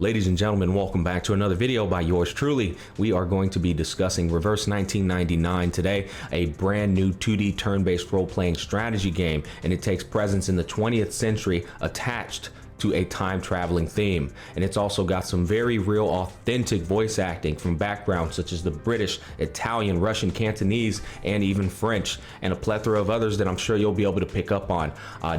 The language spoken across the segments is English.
Ladies and gentlemen, welcome back to another video by yours truly. We are going to be discussing Reverse 1999 today, a brand new 2D turn-based role-playing strategy game, and it takes presence in the 20th century attached to a time-traveling theme. And it's also got some very real, authentic voice acting from backgrounds such as the British, Italian, Russian, Cantonese, and even French, and a plethora of others that I'm sure you'll be able to pick up on.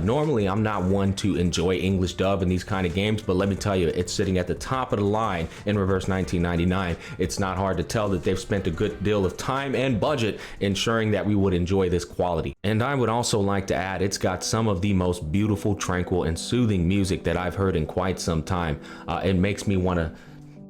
Normally, I'm not one to enjoy English dub in these kind of games, but let me tell you, it's sitting at the top of the line in Reverse 1999. It's not hard to tell that they've spent a good deal of time and budget ensuring that we would enjoy this quality. And I would also like to add, it's got some of the most beautiful, tranquil, and soothing music that I've heard in quite some time. It makes me want to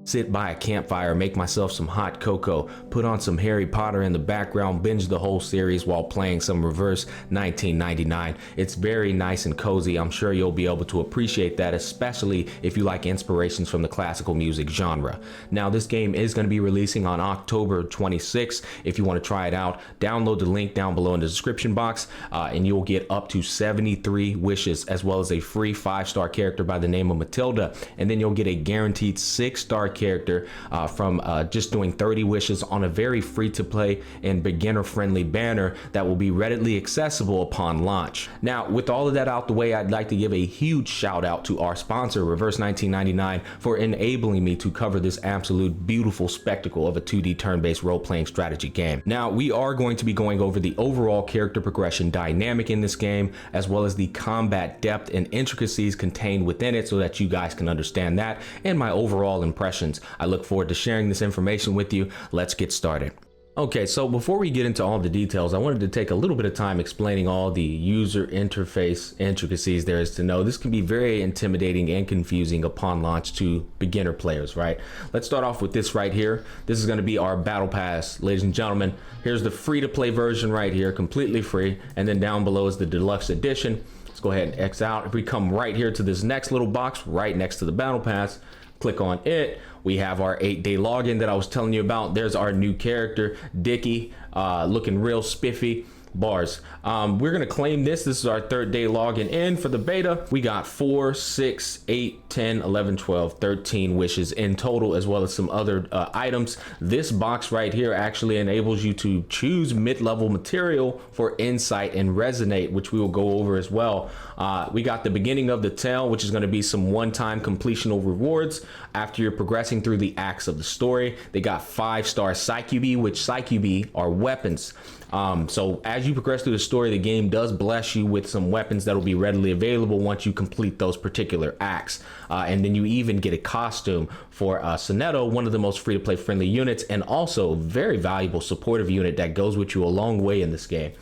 sit by a campfire, make myself some hot cocoa, put on some Harry Potter in the background, binge the whole series while playing some Reverse 1999. It's very nice and cozy. I'm sure you'll be able to appreciate that, especially if you like inspirations from the classical music genre. Now, this game is going to be releasing on October 26th. If you want to try it out, download the link down below in the description box, and you'll get up to 73 wishes, as well as a free 5-star character by the name of Matilda. And then you'll get a guaranteed 6-star character from just doing 30 wishes on a very free-to-play and beginner-friendly banner that will be readily accessible upon launch. Now, with all of that out the way, I'd like to give a huge shout out to our sponsor, Reverse 1999, for enabling me to cover this absolute beautiful spectacle of a 2D turn-based role-playing strategy game. Now, we are going to be going over the overall character progression dynamic in this game, as well as the combat depth and intricacies contained within it, so that you guys can understand that and my overall impression. I look forward to sharing this information with you. Let's get started. Okay, so before we get into all the details, I wanted to take a little bit of time explaining all the user interface intricacies there is to know. This can be very intimidating and confusing upon launch to beginner players, right? Let's start off with this right here. This is going to be our battle pass, ladies and gentlemen. Here's the free-to-play version right here, completely free, and then down below is the deluxe edition. Let's go ahead and X out. If we come right here to this next little box right next to the battle pass, click on it, we have our 8-day login that I was telling you about. There's our new character, Dickie, looking real spiffy. Bars. We're gonna claim this. This is our 3rd day login in for the beta. We got 4, 6, 8, 10, 11, 12, 13 wishes in total, as well as some other items. This box right here actually enables you to choose mid-level material for insight and resonate, which we will go over as well. We got the beginning of the tale, which is going to be some one-time completional rewards after you're progressing through the acts of the story. They got 5-star Psyche, which Psyche are weapons. So as you progress through the story, the game does bless you with some weapons that will be readily available once you complete those particular acts. And then you even get a costume for Sonetto, one of the most free-to-play friendly units, and also a very valuable supportive unit that goes with you a long way in this game.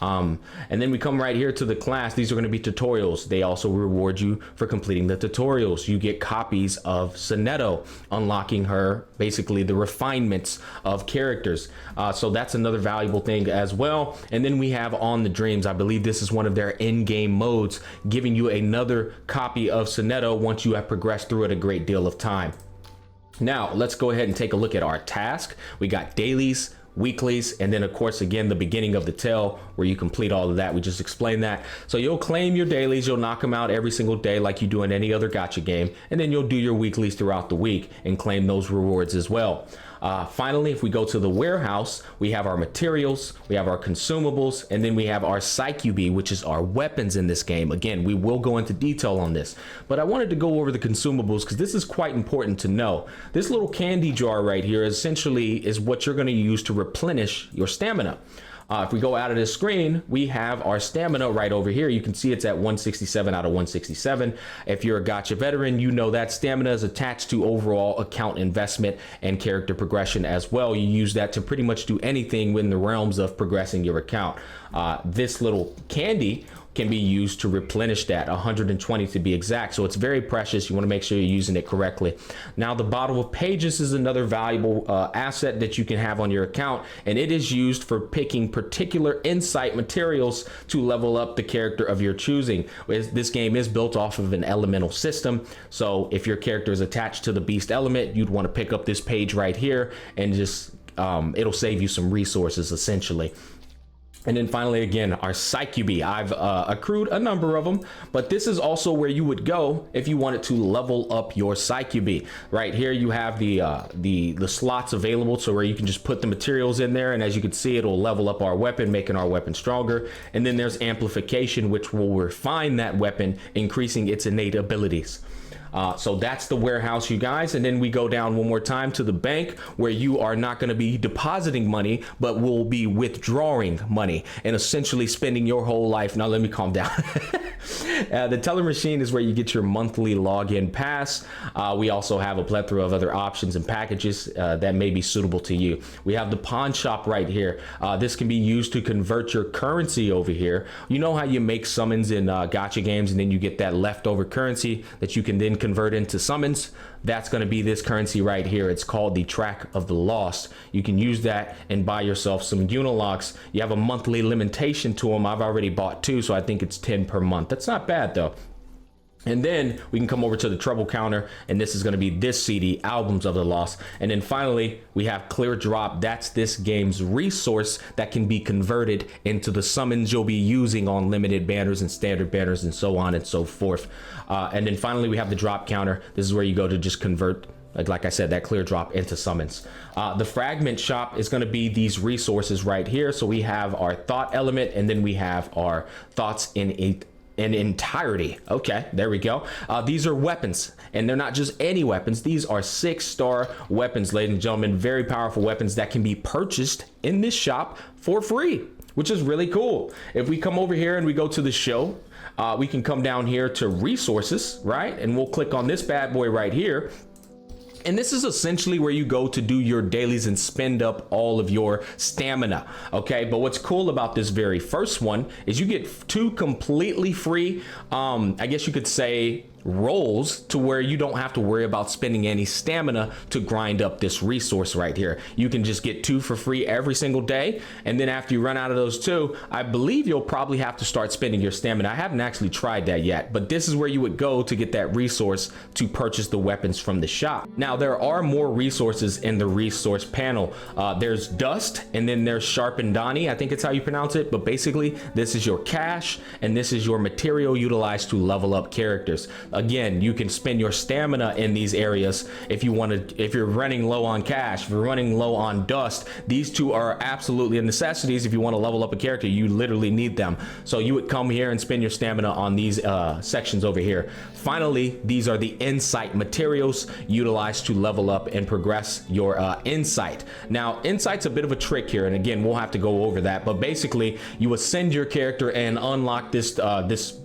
And then we come right here to the class. These are going to be tutorials. They also reward you for completing the tutorials. You get copies of Sonetto, unlocking her, basically the refinements of characters. So that's another valuable thing as well. And then we have On the Dreams. I believe this is one of their in-game modes, giving you another copy of Sonetto once you have progressed through it a great deal of time. Now, let's go ahead and take a look at our task. We got dailies, weeklies, and then of course again the beginning of the tale where you complete all of that. We just explained that. So you'll claim your dailies, you'll knock them out every single day like you do in any other gacha game, and then you'll do your weeklies throughout the week and claim those rewards as well. Finally, if we go to the warehouse, we have our materials, we have our consumables, and then we have our Psyche, which is our weapons in this game. Again, we will go into detail on this, but I wanted to go over the consumables because this is quite important to know. This little candy jar right here essentially is what you're going to use to replenish your stamina. If we go out of this screen, we have our stamina right over here. You can see it's at 167 out of 167. If you're a gacha veteran, you know that stamina is attached to overall account investment and character progression as well. You use that to pretty much do anything within the realms of progressing your account. This little candy can be used to replenish that, 120 to be exact. So it's very precious. You want to make sure you're using it correctly. Now, the bottle of pages is another valuable asset that you can have on your account, and it is used for picking particular insight materials to level up the character of your choosing. This game is built off of an elemental system, so if your character is attached to the beast element, you'd want to pick up this page right here and just it'll save you some resources essentially. And then finally, again, our Psyche. I've accrued a number of them, but this is also where you would go if you wanted to level up your Psyche. Right here, you have the slots available, so where you can just put the materials in there, and as you can see, it'll level up our weapon, making our weapon stronger. And then there's amplification, which will refine that weapon, increasing its innate abilities. So that's the warehouse, you guys. And then we go down one more time to the bank, where you are not going to be depositing money, but will be withdrawing money and essentially spending your whole life. Now, let me calm down. The teller machine is where you get your monthly login pass. We also have a plethora of other options and packages that may be suitable to you. We have the pawn shop right here. This can be used to convert your currency over here. You know how you make summons in Gacha games, and then you get that leftover currency that you can then convert into summons? That's going to be this currency right here. It's called the Track of the Lost. You can use that and buy yourself some Unilocks. You have a monthly limitation to them. I've already bought 2, so I think it's 10 per month. That's not bad though. And then we can come over to the treble counter, and this is going to be this CD, Albums of the Lost. And then finally, we have Clear Drop. That's this game's resource that can be converted into the summons you'll be using on limited banners and standard banners and so on and so forth. And then finally, we have the drop counter. This is where you go to just convert, like I said, that clear drop into summons. The fragment shop is going to be these resources right here. So we have our thought element, and then we have our thoughts in entirety. Okay, there we go. These are weapons, and they're not just any weapons. These are 6-star weapons, ladies and gentlemen. Very powerful weapons that can be purchased in this shop for free, which is really cool. If we come over here and we go to the show, we can come down here to resources, right? And we'll click on this bad boy right here. And this is essentially where you go to do your dailies and spend up all of your stamina. Okay, but what's cool about this very first one is you get 2 completely free, I guess you could say, roles, to where you don't have to worry about spending any stamina to grind up this resource right here. You can just get 2 for free every single day, and then after you run out of those 2, I believe you'll probably have to start spending your stamina. I haven't actually tried that yet, but this is where you would go to get that resource to purchase the weapons from the shop. Now, there are more resources in the resource panel. There's Dust, and then there's Sharpened Donnie, I think it's how you pronounce it, but basically this is your cash, and this is your material utilized to level up characters. Again, you can spend your stamina in these areas if you want to, if you're running low on cash, if you're running low on dust. These 2 are absolutely a necessities. If you want to level up a character, you literally need them. So you would come here and spend your stamina on these sections over here. Finally, these are the insight materials utilized to level up and progress your insight. Now, insight's a bit of a trick here, and again, we'll have to go over that, but basically you ascend your character and unlock this this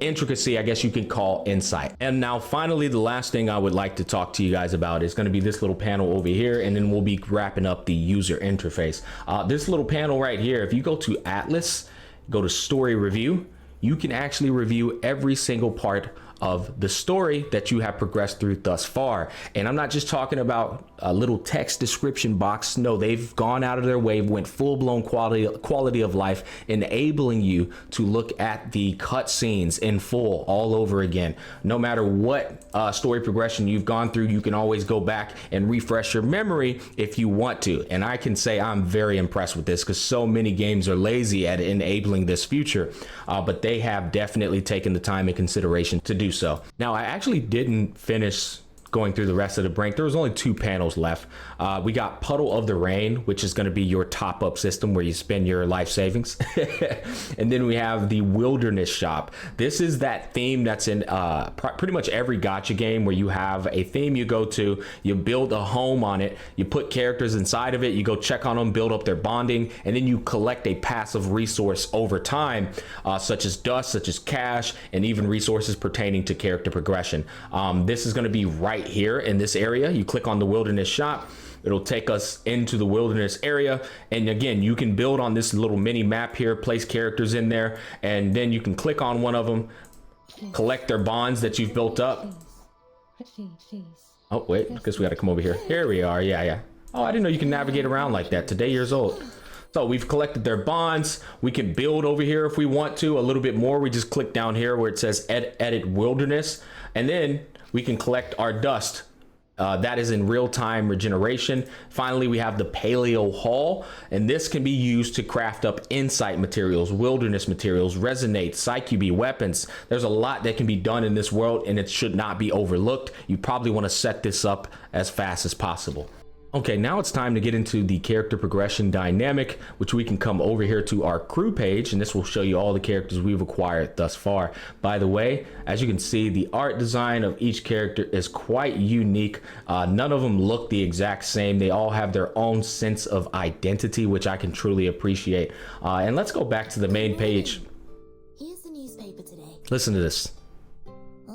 intricacy, I guess you could call, insight. And now finally, the last thing I would like to talk to you guys about is going to be this little panel over here, and then we'll be wrapping up the user interface. This little panel right here, if you go to Atlas, go to story review, you can actually review every single part of the story that you have progressed through thus far. And I'm not just talking about a little text description box. No, they've gone out of their way, went full-blown quality of life, enabling you to look at the cutscenes in full all over again. No matter what story progression you've gone through, you can always go back and refresh your memory if you want to. And I can say I'm very impressed with this, because so many games are lazy at enabling this feature, but they have definitely taken the time and consideration to do so. Now, I actually didn't finish going through the rest of the break. There was only 2 panels left. We got Puddle of the Rain, which is going to be your top-up system where you spend your life savings. And then we have the Wilderness Shop. This is that theme that's in pretty much every gacha game, where you have a theme you go to, you build a home on it, you put characters inside of it, you go check on them, build up their bonding, and then you collect a passive resource over time, such as dust, such as cash, and even resources pertaining to character progression. This is going to be right here in this area. You click on the Wilderness Shop, it'll take us into the wilderness area, and again, you can build on this little mini map here, place characters in there, and then you can click on one of them, collect their bonds that you've built up. Oh wait, I guess we got to come over here. Here we are. Yeah. Oh, I didn't know you can navigate around like that. Today years old. So we've collected their bonds. We can build over here if we want to a little bit more. We just click down here where it says edit wilderness, and then we can collect our dust. That is in real-time regeneration. Finally, we have the Paleo Hall, and this can be used to craft up insight materials, wilderness materials, resonate, psycube weapons. There's a lot that can be done in this world, and it should not be overlooked. You probably want to set this up as fast as possible. Okay, now it's time to get into the character progression dynamic, which we can come over here to our crew page, and this will show you all the characters we've acquired thus far. By the way, as you can see, the art design of each character is quite unique. None of them look the exact same. They all have their own sense of identity, which I can truly appreciate. And let's go back to the main page. Here's the newspaper today. Listen to this. Huh?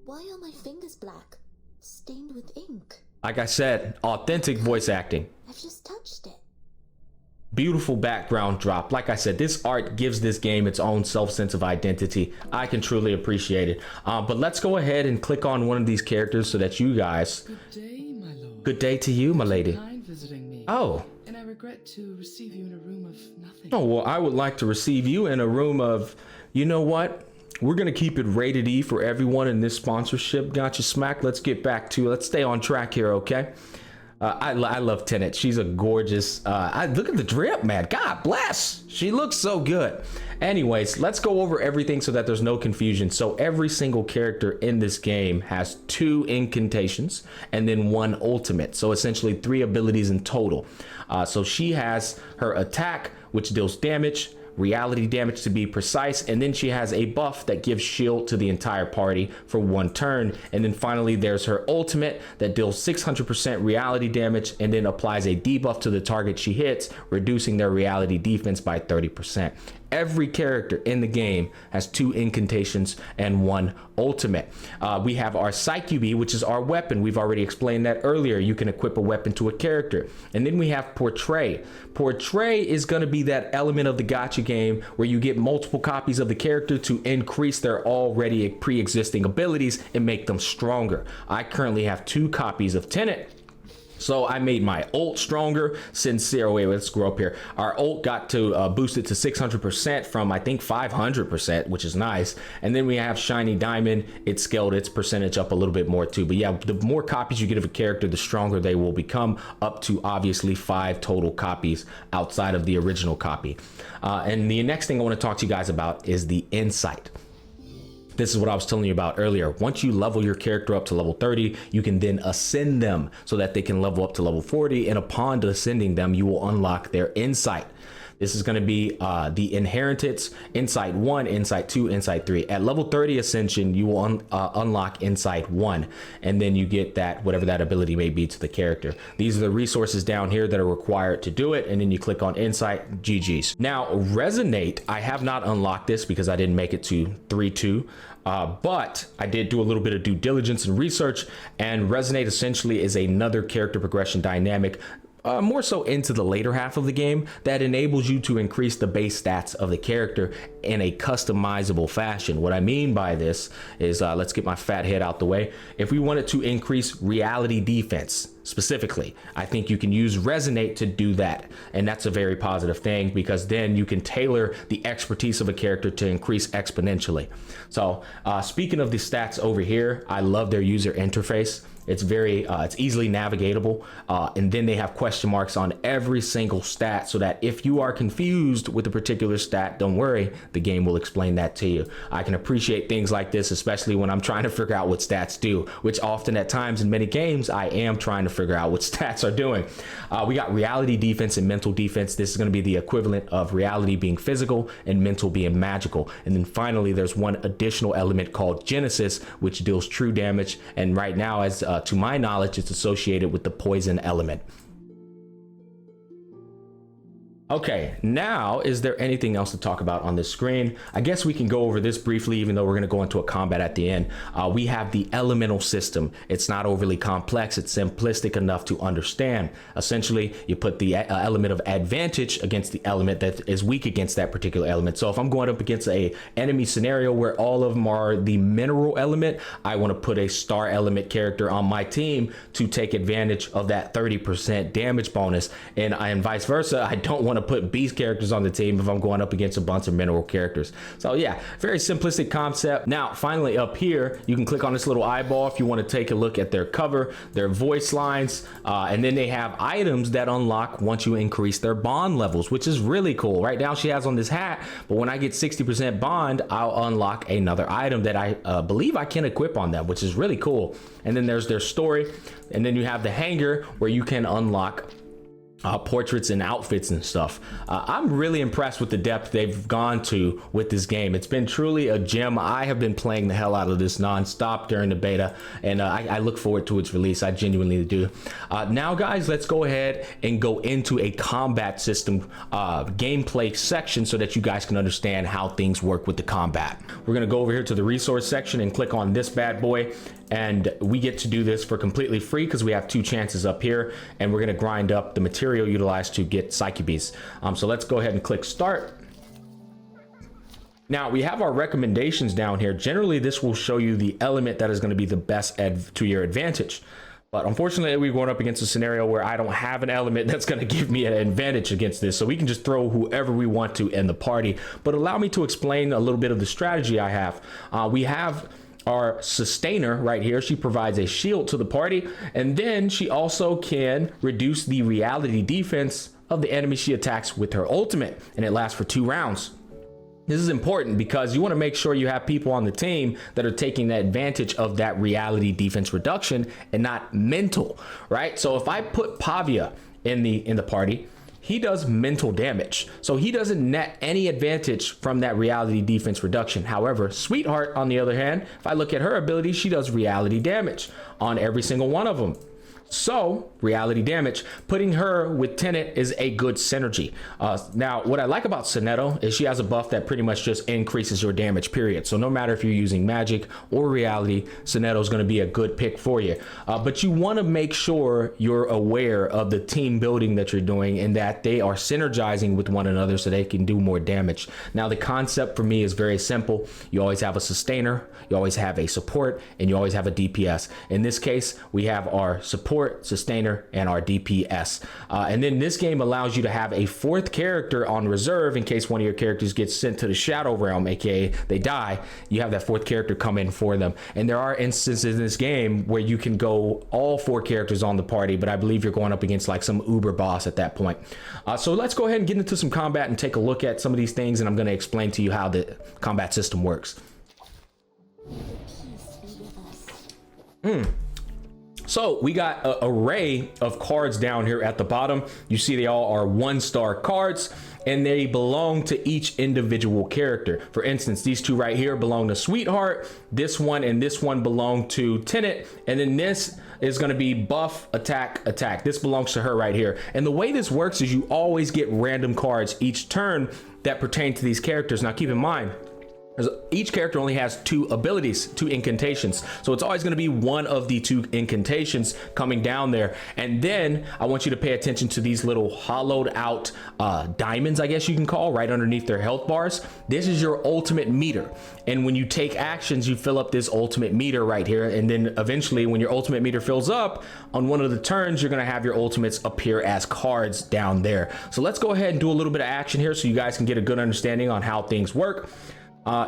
Why are my fingers black? Stained with ink. Like I said, authentic voice acting. I've just touched it. Beautiful background drop. Like I said, this art gives this game its own sense of identity. I can truly appreciate it. But let's go ahead and click on one of these characters so that you guys... Good day, my lord. Good day to you, my lady. Kind visiting me. Oh. And I regret to receive you in a room of nothing. Oh, well, I would like to receive you in a room of... You know what? We're going to keep it rated E for everyone in this sponsorship. Gacha Smack. Let's get back to, let's stay on track here, okay? I love Tenet. She's a gorgeous, look at the drip, man. God bless. She looks so good. Anyways, let's go over everything so that there's no confusion. So every single character in this game has 2 incantations and then 1 ultimate. So essentially 3 abilities in total. So she has her attack, which deals damage, reality damage to be precise, and then she has a buff that gives shield to the entire party for 1 turn. And then finally there's her ultimate that deals 600% reality damage and then applies a debuff to the target she hits, reducing their reality defense by 30%. Every character in the game has 2 incantations and 1 ultimate. We have our psycube, which is our weapon. We've already explained that earlier. You can equip a weapon to a character. And then we have portray. Portray is going to be that element of the gacha game where you get multiple copies of the character to increase their already pre-existing abilities and make them stronger. I currently have 2 copies of Tenet. So I made my ult stronger since, wait, let's scroll up here. Our ult got to boost it to 600% from, I think, 500%, which is nice. And then we have Shiny Diamond. It scaled its percentage up a little bit more too. But yeah, the more copies you get of a character, the stronger they will become, up to obviously 5 total copies outside of the original copy. And the next thing I want to talk to you guys about is the insight. This is what I was telling you about earlier. Once you level your character up to level 30, you can then ascend them so that they can level up to level 40. And upon ascending them, you will unlock their insight. This is going to be the inheritance, Insight 1, Insight 2, Insight 3. At level 30 Ascension, you will unlock Insight 1, and then you get that, whatever that ability may be to the character. These are the resources down here that are required to do it, and then you click on Insight, GG's. Now, Resonate, I have not unlocked this because I didn't make it to 3.2. But I did do a little bit of due diligence and research, and Resonate essentially is another character progression dynamic, more so into the later half of the game, that enables you to increase the base stats of the character in a customizable fashion. What I mean by this is, let's get my fat head out the way. If we wanted to increase reality defense specifically, I think you can use Resonate to do that. And that's a very positive thing, because then you can tailor the expertise of a character to increase exponentially. So speaking of the stats over here, I love their user interface. It's very, it's easily navigatable. And then they have question marks on every single stat, so that if you are confused with a particular stat, don't worry, the game will explain that to you. I can appreciate things like this, especially when I'm trying to figure out what stats do, which often at times in many games, I am trying to figure out what stats are doing. We got reality defense and mental defense. This is going to be the equivalent of reality being physical and mental being magical. And then finally, there's one additional element called Genesis, which deals true damage. And right now, as to my knowledge, it's associated with the poison element. Okay, now, is there anything else to talk about on this screen? I guess we can go over this briefly, even though we're going to go into a combat at the end. We have the elemental system. It's not overly complex. It's simplistic enough to understand. Essentially, you put the element of advantage against the element that is weak against that particular element. So if I'm going up against a enemy scenario where all of them are the mineral element, I want to put a star element character on my team to take advantage of that 30% damage bonus. And vice versa, I don't want to to put beast characters on the team if I'm going up against a bunch of mineral characters. So yeah, very simplistic concept. Now, finally up here, you can click on this little eyeball if you want to take a look at their cover, their voice lines, and then they have items that unlock once you increase their bond levels, which is really cool. Right now she has on this hat, but when I get 60% bond, I'll unlock another item that I believe I can equip on them, which is really cool. And then there's their story, and then you have the hanger where you can unlock portraits and outfits and stuff. I'm really impressed with the depth they've gone to with this game. It's been truly a gem. I have been playing the hell out of this non-stop during the beta, and I look forward to its release. I genuinely do. Now guys, let's go ahead and go into a combat system gameplay section so that you guys can understand how things work with the combat. We're gonna go over here to the resource section and click on this bad boy, and we get to do this for completely free because we have 2 chances up here, and we're gonna grind up the material utilized to get Psyche Beasts. So let's go ahead and click start. Now we have our recommendations down here. Generally, this will show you the element that is going to be the best to your advantage. But unfortunately, we're going up against a scenario where I don't have an element that's going to give me an advantage against this. So we can just throw whoever we want to in the party. But allow me to explain a little bit of the strategy I have. We have our sustainer right here. She provides a shield to the party, and then she also can reduce the reality defense of the enemy she attacks with her ultimate, and it lasts for 2 rounds. This is important because you want to make sure you have people on the team that are taking the advantage of that reality defense reduction and not mental, right? So if I put Pavia in the party, he does mental damage, so he doesn't net any advantage from that reality defense reduction. However, Sweetheart, on the other hand, if I look at her ability, she does reality damage on every single one of them. So reality damage, putting her with Tenet is a good synergy. Now, what I like about Sonetto is she has a buff that pretty much just increases your damage, period. So no matter if you're using magic or reality, Sonetto is going to be a good pick for you. But you want to make sure you're aware of the team building that you're doing and that they are synergizing with one another so they can do more damage. Now, the concept for me is very simple. You always have a sustainer, you always have a support, and you always have a DPS. In this case, we have our support, sustainer, and our DPS. And then this game allows you to have a 4th character on reserve in case one of your characters gets sent to the Shadow Realm, aka they die. You have that 4th character come in for them. And there are instances in this game where you can go all 4 characters on the party, but I believe you're going up against like some uber boss at that point. So let's go ahead and get into some combat and take a look at some of these things, and I'm going to explain to you how the combat system works. So we got an array of cards down here at the bottom. You see they all are 1-star cards, and they belong to each individual character. For instance, these 2 right here belong to Sweetheart. This one and this one belong to Tenet. And then this is going to be buff, attack, attack. This belongs to her right here. And the way this works is you always get random cards each turn that pertain to these characters. Now keep in mind, each character only has 2 abilities, 2 incantations, so it's always going to be one of the 2 incantations coming down there. And then I want you to pay attention to these little hollowed out diamonds, I guess you can call, right underneath their health bars. This is your ultimate meter, and when you take actions, you fill up this ultimate meter right here, and then eventually when your ultimate meter fills up on one of the turns, you're going to have your ultimates appear as cards down there. So let's go ahead and do a little bit of action here so you guys can get a good understanding on how things work.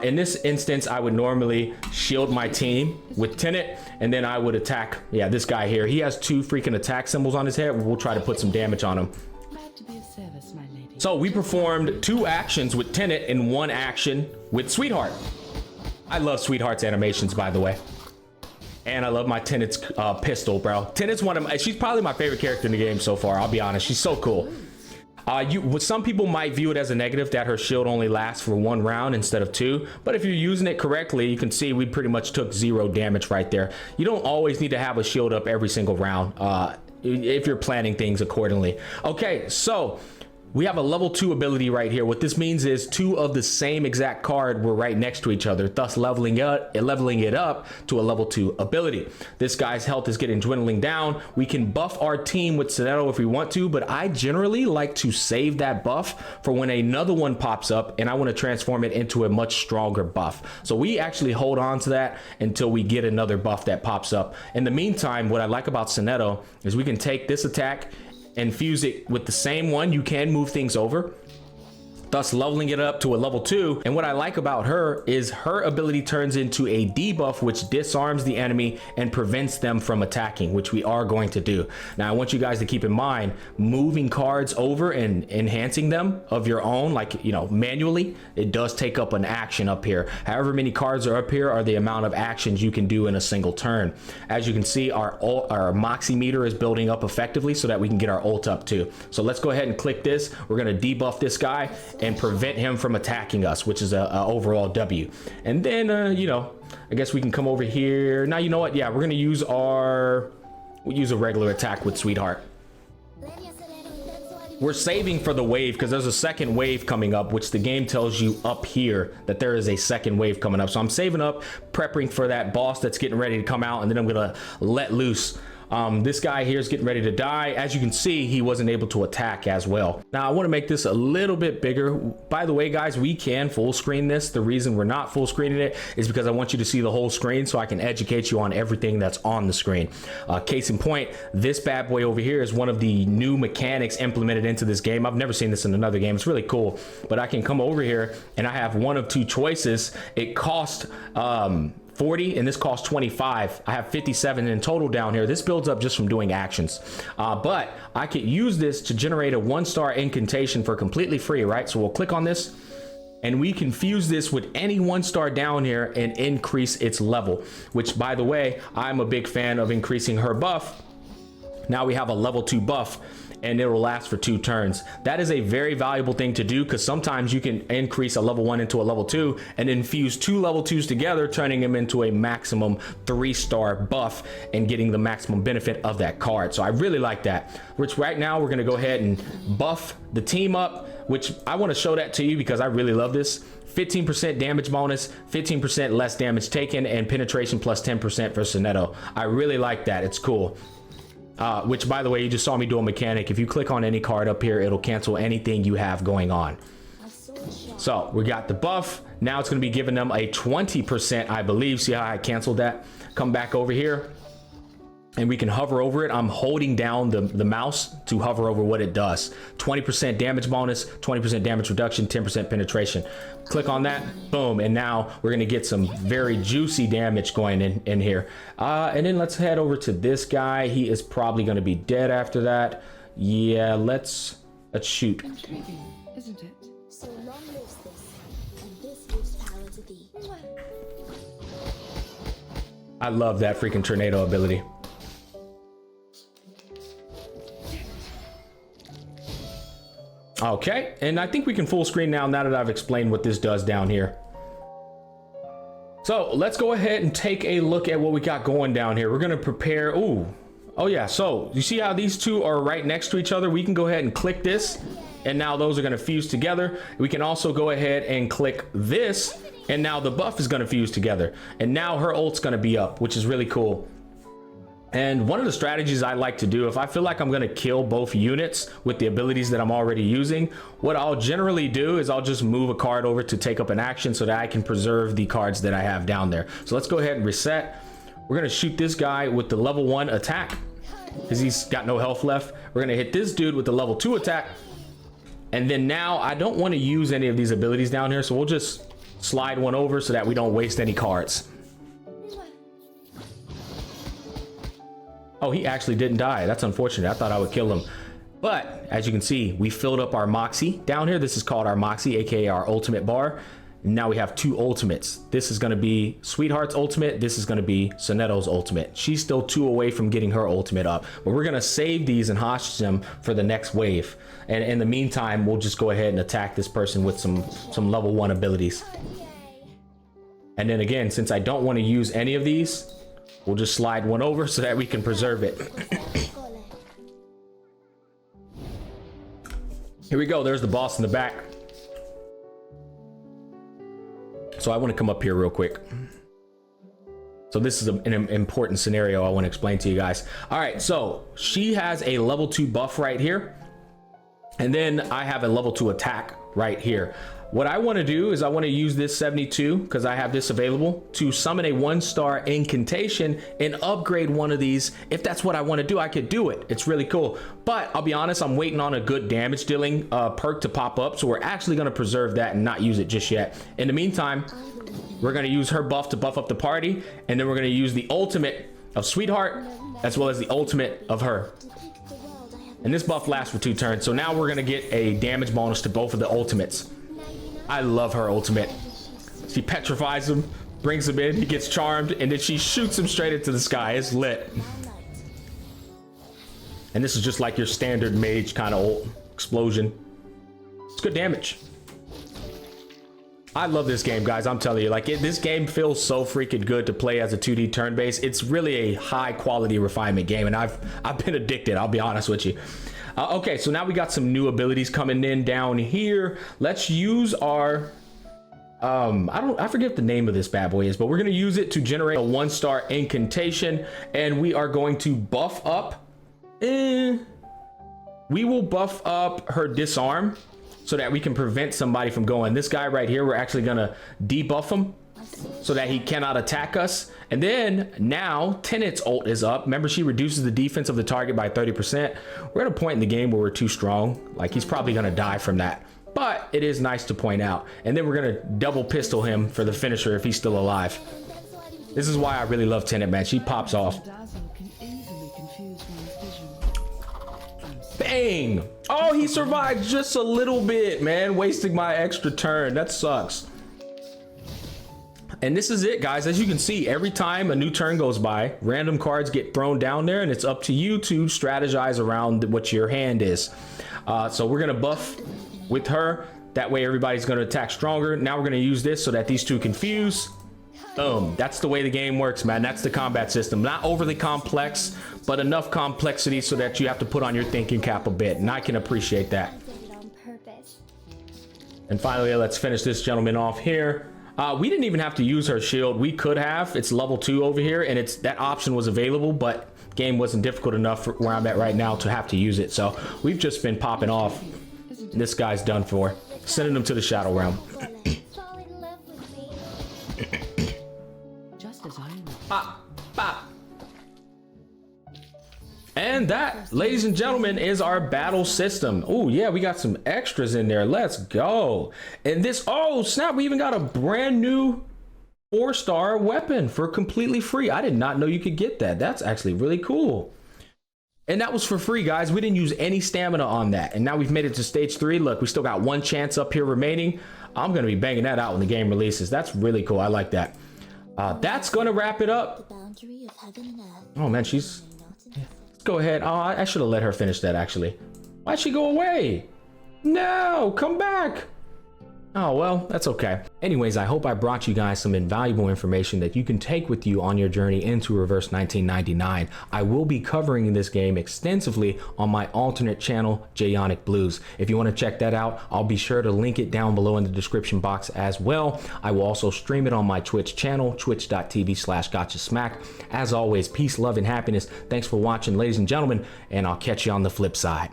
In this instance, I would normally shield my team with Tenet, and then I would attack, this guy here. He has 2 freaking attack symbols on his head. We'll try to put some damage on him. Glad to be of service, my lady. So we performed 2 actions with Tenet and 1 action with Sweetheart. I love Sweetheart's animations, by the way. And I love my Tenet's pistol, bro. Tenet's she's probably my favorite character in the game so far. I'll be honest. She's so cool. Some people might view it as a negative that her shield only lasts for 1 round instead of 2, but if you're using it correctly, you can see we pretty much took 0 damage right there. You don't always need to have a shield up every single round if you're planning things accordingly. Okay, so we have a level 2 ability right here. What this means is 2 of the same exact card were right next to each other, thus leveling it up to a level 2 ability. This guy's health is dwindling down. We can buff our team with Sonetto if we want to, but I generally like to save that buff for when another one pops up and I want to transform it into a much stronger buff. So we actually hold on to that until we get another buff that pops up. In the meantime, what I like about Sonetto is we can take this attack and fuse it with the same one, you can move things over, thus leveling it up to a level 2. And what I like about her is her ability turns into a debuff, which disarms the enemy and prevents them from attacking, which we are going to do. Now, I want you guys to keep in mind, moving cards over and enhancing them of your own, like, you know, manually, it does take up an action up here. However many cards are up here are the amount of actions you can do in a single turn. As you can see, our Moxie meter is building up effectively so that we can get our ult up too. So let's go ahead and click this. We're going to debuff this guy and prevent him from attacking us, which is a overall W. And then you know, I guess we can come over here. Now, you know what? Yeah, we're gonna use we'll use a regular attack with Sweetheart. We're saving for the wave because there's a second wave coming up, which the game tells you up here that there is a second wave coming up. So I'm saving up, prepping for that boss that's getting ready to come out, and then I'm gonna let loose. This guy here is getting ready to die. As you can see, he wasn't able to attack as well. Now, I want to make this a little bit bigger. By the way, guys, we can full screen this. The reason we're not full screening it is because I want you to see the whole screen so I can educate you on everything that's on the screen. Case in point, this bad boy over here is one of the new mechanics implemented into this game. I've never seen this in another game. It's really cool. But I can come over here and I have one of two choices. It costs 40 and this costs 25. I have 57 in total down here. This builds up just from doing actions, but I could use this to generate a 1-star incantation for completely free, right? So we'll click on this and we can fuse this with any 1-star down here and increase its level, which, by the way, I'm a big fan of increasing her buff. Now we have a level 2 buff and it will last for 2 turns. That is a very valuable thing to do because sometimes you can increase a level 1 into a level 2 and then fuse 2 level 2s together, turning them into a maximum 3-star buff and getting the maximum benefit of that card. So I really like that, which right now we're gonna go ahead and buff the team up, which I wanna show that to you because I really love this. 15% damage bonus, 15% less damage taken, and penetration plus 10% for Sonetto. I really like that, it's cool. Which, by the way, you just saw me do a mechanic. If you click on any card up here, it'll cancel anything you have going on. So we got the buff. Now it's going to be giving them a 20%, I believe. See how I canceled that? Come back over here and we can hover over it. I'm holding down the mouse to hover over what it does. 20% damage bonus, 20% damage reduction, 10% penetration. Click on that, boom, and now we're gonna get some very juicy damage going in here. And then let's head over to this guy. He is probably gonna be dead after that. Yeah, let's shoot. Intriguing, isn't it? So long lives this, and this gives power to thee. I love that freaking tornado ability. Okay, and I think we can full screen now that I've explained what this does down here. So let's go ahead and take a look at what we got going down here. We're gonna prepare, oh yeah, so you see how these two are right next to each other? We can go ahead and click this, and now those are gonna fuse together. We can also go ahead and click this, and now the buff is gonna fuse together. And now her ult's gonna be up, which is really cool. And one of the strategies I like to do, if I feel like I'm gonna kill both units with the abilities that I'm already using, what I'll generally do is I'll just move a card over to take up an action so that I can preserve the cards that I have down there. So let's go ahead and reset. We're gonna shoot this guy with the level 1 attack because he's got no health left. We're gonna hit this dude with the level 2 attack. And then now I don't wanna use any of these abilities down here, so we'll just slide one over so that we don't waste any cards. Oh, he actually didn't die. That's unfortunate. I thought I would kill him. But as you can see, we filled up our Moxie down here. This is called our Moxie, aka our ultimate bar. Now we have 2 ultimates. This is going to be Sweetheart's ultimate. This is going to be Sonetto's ultimate. She's still 2 away from getting her ultimate up, but we're going to save these and hostage them for the next wave. And in the meantime, we'll just go ahead and attack this person with some level 1 abilities. And then again, since I don't want to use any of these, we'll just slide one over so that we can preserve it. Here we go. There's the boss in the back. So I want to come up here real quick. So this is an important scenario I want to explain to you guys. All right, so she has a level 2 buff right here. And then I have a level 2 attack right here. What I want to do is I want to use this 72 because I have this available to summon a 1-star incantation and upgrade one of these. If that's what I want to do, I could do it. It's really cool. But I'll be honest, I'm waiting on a good damage dealing perk to pop up. So we're actually going to preserve that and not use it just yet. In the meantime, we're going to use her buff to buff up the party. And then we're going to use the ultimate of Sweetheart as well as the ultimate of her. And this buff lasts for 2 turns. So now we're going to get a damage bonus to both of the ultimates. I love her ultimate. She petrifies him, brings him in, he gets charmed, and then she shoots him straight into the sky. It's lit. And this is just like your standard mage kind of explosion. It's good damage. I love this game, guys. I'm telling you, like this game feels so freaking good to play as a 2D turn-based. It's really a high quality refinement game, and I've been addicted, I'll be honest with you. Okay, so now we got some new abilities coming in down here. Let's use our I forget what the name of this bad boy is, but we're gonna use it to generate a 1-star incantation, and we are going to buff up. We will buff up her disarm so that we can prevent somebody from going. This guy right here, we're actually gonna debuff him so that he cannot attack us. And then now Tenet's ult is up. Remember, she reduces the defense of the target by 30%. We're at a point in the game where we're too strong. Like, he's probably gonna die from that, but it is nice to point out. And then we're gonna double pistol him for the finisher if he's still alive. This is why I really love Tenet, man. She pops off. Bang! Oh, he survived just a little bit, man. Wasting my extra turn. That sucks. And this is it, guys. As you can see, every time a new turn goes by, random cards get thrown down there, and it's up to you to strategize around what your hand is. So we're gonna buff with her. That way everybody's gonna attack stronger. Now we're gonna use this so that these two confuse. Boom. That's the way the game works, man. That's the combat system. Not overly complex, but enough complexity so that you have to put on your thinking cap a bit, and I can appreciate that. And finally, let's finish this gentleman off here. We didn't even have to use her shield. We could have. It's level 2 over here, and that option was available, but game wasn't difficult enough for where I'm at right now to have to use it. So we've just been popping off. This guy's done for. Sending him to the Shadow Realm. Pop, pop. And that, ladies and gentlemen, is our battle system. Oh yeah, we got some extras in there. Let's go. And this, oh snap, we even got a brand new 4-star weapon for completely free. I did not know you could get that. That's actually really cool. And that was for free, guys. We didn't use any stamina on that. And now we've made it to stage 3. Look, we still got 1 chance up here remaining. I'm going to be banging that out when the game releases. That's really cool. I like that. That's going to wrap it up. Oh man, she's... Let's go ahead. Oh, I should have let her finish that, actually. Why'd she go away? No, come back. Oh, well, that's okay. Anyways, I hope I brought you guys some invaluable information that you can take with you on your journey into Reverse 1999. I will be covering this game extensively on my alternate channel, Jayonic Blues. If you want to check that out, I'll be sure to link it down below in the description box as well. I will also stream it on my Twitch channel, twitch.tv/gachasmack. As always, peace, love, and happiness. Thanks for watching, ladies and gentlemen, and I'll catch you on the flip side.